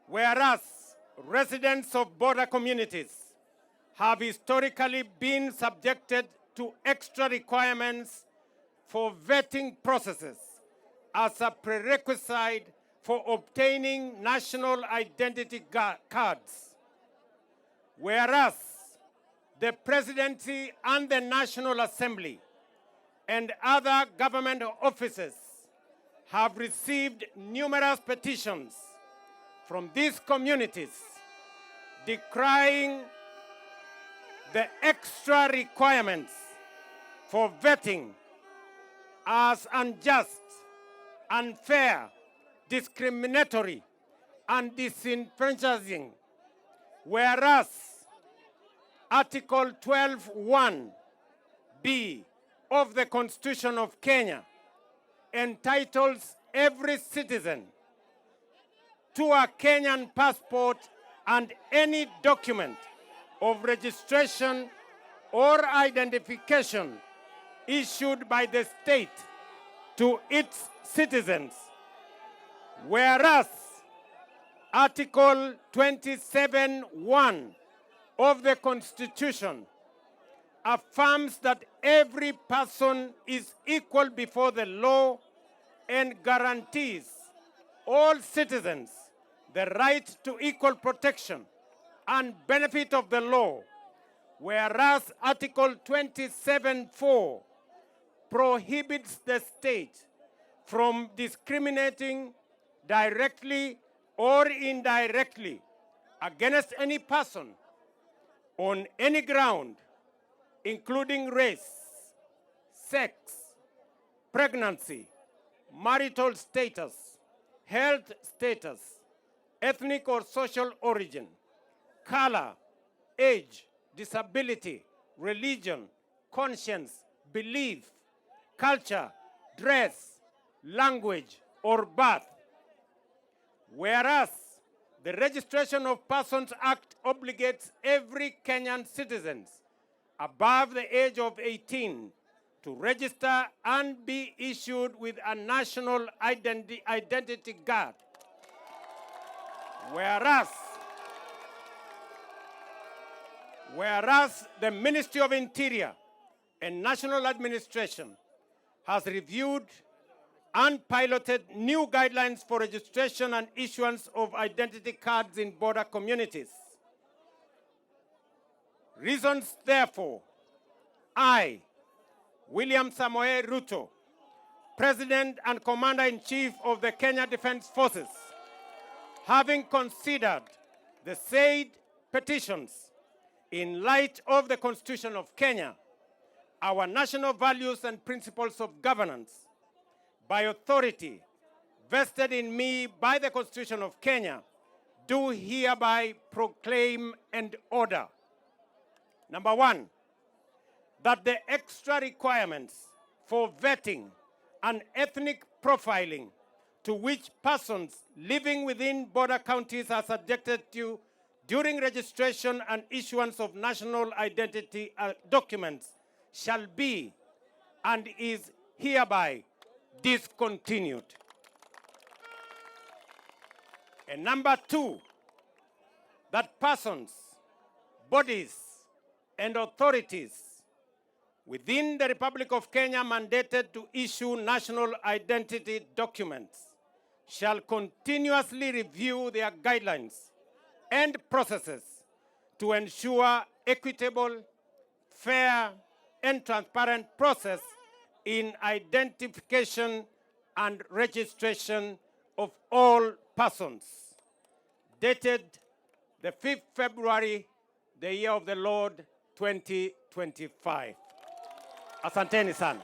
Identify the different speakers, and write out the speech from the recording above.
Speaker 1: Whereas residents of border communities have historically been subjected to extra requirements for vetting processes as a prerequisite for obtaining national identity cards. Whereas the Presidency and the National Assembly and other government offices have received numerous petitions from these communities decrying the extra requirements for vetting as unjust, unfair, discriminatory, and disenfranchising. Whereas Article 12(1)(b) of the Constitution of Kenya entitles every citizen to a Kenyan passport and any document of registration or identification issued by the state to its citizens. Whereas Article 27(1) of the Constitution affirms that every person is equal before the law and guarantees all citizens the right to equal protection and benefit of the law, whereas Article 27(4) prohibits the state from discriminating directly or indirectly against any person on any ground, including race, sex, pregnancy, marital status, health status, ethnic or social origin, color, age, disability, religion, conscience, belief, culture, dress, language, or birth. Whereas the Registration of Persons Act obligates every Kenyan citizen above the age of 18 to register and be issued with a national identity card. Whereas the Ministry of Interior and National Administration has reviewed and piloted new guidelines for registration and issuance of identity cards in border communities. Reasons, therefore, I, William Ruto, President and Commander-in-Chief of the Kenya Defense Forces, having considered the said petitions in light of the Constitution of Kenya, our national values and principles of governance, by authority vested in me by the Constitution of Kenya, do hereby proclaim and order. Number one, that the extra requirements for vetting and ethnic profiling to which persons living within border counties are subjected to during registration and issuance of national identity documents shall be and is hereby discontinued. And number two, that persons, bodies, and authorities within the Republic of Kenya mandated to issue national identity documents shall continuously review their guidelines and processes to ensure equitable, fair, and transparent process in identification and registration of all persons. Dated the 5th February, the year of the Lord, 2025. Asanteni sana.